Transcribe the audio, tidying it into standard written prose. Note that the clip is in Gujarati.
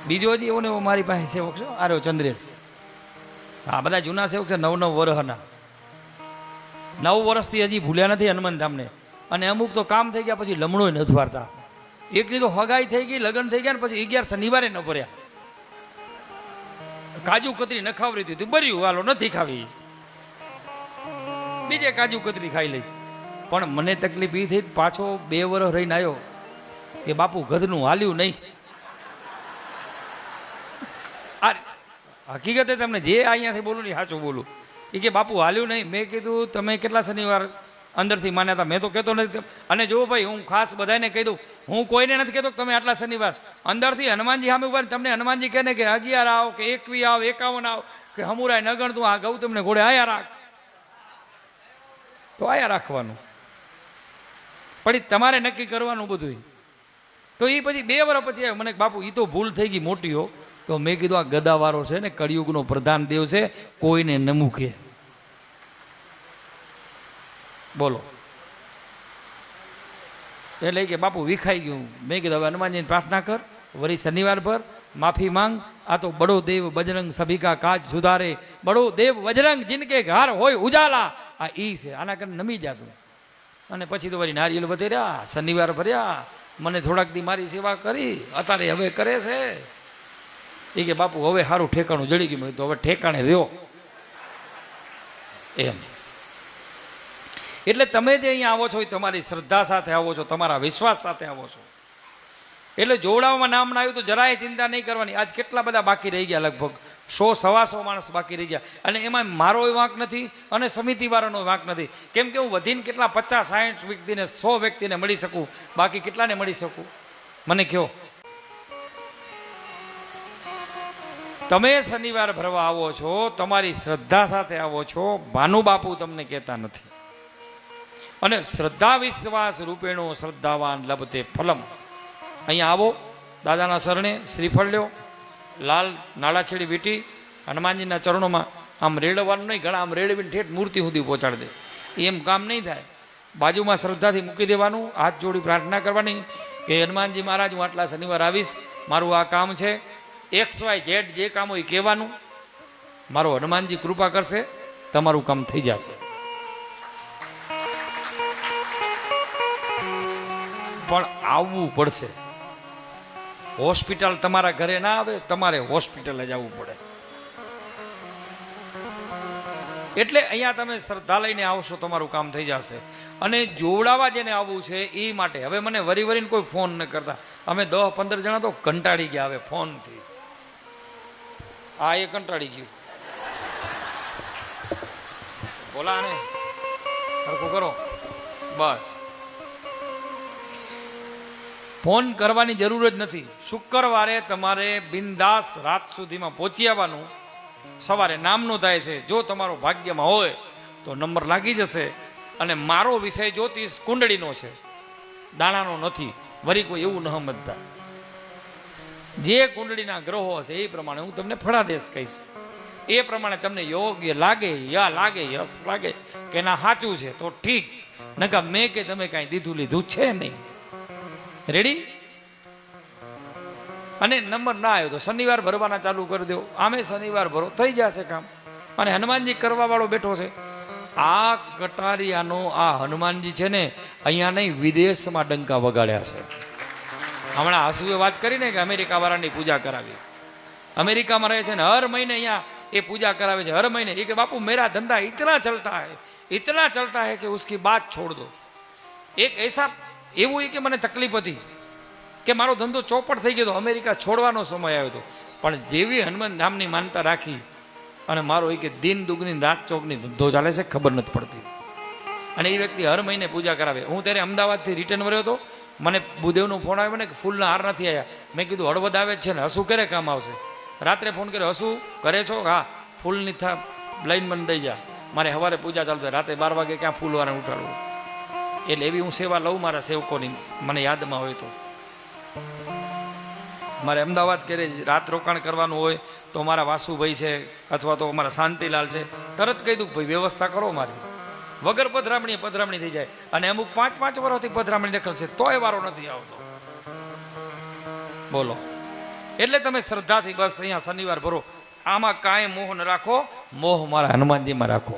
બીજો હજી એવો ને એવો મારી પાસે સેવક છે, આર્યો ચંદ્રેશ. આ બધા જૂના સેવક છે, 9-9 વર્ષના. 9 વર્ષથી હજી ભૂલ્યા નથી હનુમાનધામને. અને અમુક તો કામ થઈ ગયા પછી લમણોય નથી વારતા. એકની તો હગાઈ થઈ ગઈ, લગ્ન થઈ ગયા ને પછી 11 શનિવારે ન ભર્યા. કાજુ કતરી ન ખાવરી હતી, બર્યું હાલો નથી ખાવી, બીજે કાજુ કતરી ખાઈ લઈશ. પણ મને તકલીફ એ થઈ, પાછો 2 વર્ષ રહીને આવ્યો કે બાપુ ગધનું હાલ્યું નહીં. આ હકીકતે તમને જે અહીંયાથી બોલું ને સાચું બોલું. એ કે બાપુ હાલ્યું નહીં. મેં કીધું તમે કેટલા શનિવાર અંદરથી માન્યા હતા? મેં તો કહેતો નથી. અને જો ભાઈ હું ખાસ બધાને કહી દઉં, હું કોઈને નથી કહેતો તમે આટલા શનિવાર અંદરથી હનુમાનજી સામે ઉભા તમને હનુમાનજી કહે ને કે 11 આવો કે 21 આવો 51 આવો કે હમુરાય નગણ તું આ ગૌતમને ઘોડે આયા રાખ, તો આયા રાખવાનું. પણ તમારે નક્કી કરવાનું બધું. તો એ પછી 2 વર્ષ પછી મને બાપુ એ તો ભૂલ થઈ ગઈ મોટી હો. તો મેં કીધું આ ગદાવારો છે ને, કળિયુગનો પ્રધાન દેવ છે, કોઈને ન મૂકે. બોલો. એટલે કે બાપુ વિખાઈ ગયું. મેં કીધું હવે હનુમાનજીને પ્રાર્થના કર, વળી શનિવાર પર માફી માંગ. આ તો બડો દેવ બજરંગ સભી કા કાજ સુધારે, બડો દેવ બજરંગ જિનકે ઘર હોય ઉજાલા. આ ઈ છે, આના કરીને નમી જાતું. અને પછી તો વળી નારિયેલ વધેર્યા, શનિવાર ભર્યા, મને થોડાક દી મારી સેવા કરી, અત્યારે હવે કરે છે. એ કે બાપુ હવે સારું ઠેકાણું જડી ગયું. તો હવે ઠેકાણે રહ્યો એમ. એટલે તમે જે અહીંયા આવો છો એ તમારી શ્રદ્ધા સાથે આવો છો, તમારા વિશ્વાસ સાથે આવો છો. એટલે જોડાવામાં નામ ના આવ્યું તો જરાય ચિંતા નહીં કરવાની. આજ કેટલા બધા બાકી રહી ગયા, લગભગ 100-125 માણસ બાકી રહી ગયા. અને એમાં મારો વાંક નથી અને સમિતિવાળાનો વાંક નથી. કેમ કે હું વધીને કેટલા 50-60 વ્યક્તિને 100 વ્યક્તિને મળી શકું, બાકી કેટલાને મળી શકું મને કહો. તમે શનિવાર ભરવા આવો છો, તમારી શ્રદ્ધા સાથે આવો છો, ભાનુ બાપુ તમને કહેતા નથી. અને શ્રદ્ધા વિશ્વાસ રૂપેણો શ્રદ્ધાવાન લભતે ફલમ. અહીંયા આવો, દાદાના શરણે શ્રીફળ લ્યો, લાલ નાળાછેડી વીટી હનુમાનજીના ચરણોમાં આમ રેડવાનું નહીં, ઘણા આમ રેડવીને ઠેઠ મૂર્તિ સુધી પહોંચાડી દે. એમ કામ નહીં થાય. બાજુમાં શ્રદ્ધાથી મૂકી દેવાનું, હાથ જોડી પ્રાર્થના કરવાની કે હનુમાનજી મહારાજ હું આટલા શનિવાર આવીશ, મારું આ કામ છે, XYZ જે કામ હોય કહેવાનું, મારો હનુમાનજી કૃપા કરશે, તમારું કામ થઈ જશે. પણ આવવું પડશે. હોસ્પિટલ તમારા ઘરે ના આવે, તમારે હોસ્પિટલે જ આવવું પડે. એટલે અહીંયા તમે શ્રદ્ધા લઈને આવશો, તમારું કામ થઈ જશે. અને જોડાવા જેને આવવું છે એ માટે હવે મને વરીને કોઈ ફોન ન કરતા. અમે 10-15 જણા તો કંટાળી ગયા હવે ફોનથી. આ એ કંટાળી ગયું. બોલા ને સરખું કરો બસ. ફોન કરવાની જરૂર જ નથી. શુક્રવારે તમારે બિંદાસ રાત સુધીમાં પહોંચી આવવાનું. સવારે નામનું થાય છે. જો તમારો ભાગ્યમાં હોય તો નંબર લાગી જશે. અને મારો વિષય જ્યોતિષ કુંડળીનો છે, દાણાનો નથી. વરી કોઈ એવું ન સમજતા. જે કુંડળીના ગ્રહો હશે એ પ્રમાણે હું તમને ફળાદેશ કહીશ. એ પ્રમાણે તમને યોગ્ય લાગે, યા લાગે, યસ લાગે કે ના સાચું છે તો ઠીક, નકા મેં કે તમે કાંઈ દીધું લીધું છે નહીં. રેડી? અને નંબર ના આવ્યો તો શનિવાર ભરવાના ચાલુ કરી દો. આમે શનિવાર ભરો, થઈ જશે કામ. અને હનુમાનજી કરવા વાળો બેઠો છે. આ કટારિયાનો આ હનુમાનજી છે ને, અહીંયા નહીં વિદેશમાં ડંકા વગાડ્યા છે. હમણાં હસુએ વાત કરીને કે અમેરિકા વાળાની પૂજા કરાવી. અમેરિકામાં રહે છે ને હર મહિને અહીંયા એ પૂજા કરાવે છે, હર મહિને. એ કે બાપુ મેરા ધંધા ઇતના ચલતા હૈ કે ઉસકી બાત છોડ દો. એક એસા એવું એ કે મને તકલીફ હતી કે મારો ધંધો ચોપટ થઈ ગયો હતો, અમેરિકા છોડવાનો સમય આવ્યો હતો. પણ જેવી હનુમાન ધામની માનતા રાખી અને મારો એ કે દિન દુગની રાત ચોકની ધંધો ચાલે છે, ખબર નથી પડતી. અને એ વ્યક્તિ હર મહિને પૂજા કરાવે. હું ત્યારે અમદાવાદથી રિટર્ન વર્યો હતો, મને ભૂદેવનો ફોન આવ્યો ને કે ફૂલના હાર નથી આવ્યા. મેં કીધું હળવદ આવે છે ને, હસુ કરે કામ આવશે. રાત્રે ફોન કર્યો, હસુ કરે છો? હા, ફૂલની લાઈન મને દઈ જા, મારે સવારે પૂજા ચાલુ થાય, રાતે 12 વાગે ક્યાં ફૂલવાળાને ઉઠાડવું. એટલે એવી હું સેવા લઉં મારા સેવકોની, મને યાદમાં હોય તો. મારે અમદાવાદ કરે રાત રોકાણ કરવાનું હોય તો મારા વાસુભાઈ છે અથવા તો મારા શાંતિલાલ છે, તરત કહી દઉં ભાઈ વ્યવસ્થા કરો મારી. વગર પધરામણી થઈ જાય. અને અમુક 5-5 વર્ષથી પધરામણી દખલ છે તોય વારો નથી આવતો. બોલો. એટલે તમે શ્રદ્ધાથી બસ અહીંયા શનિવાર ભરો. આમાં કાંઈ મોહ ન રાખો, મોહ મારા હનુમાનજીમાં રાખો.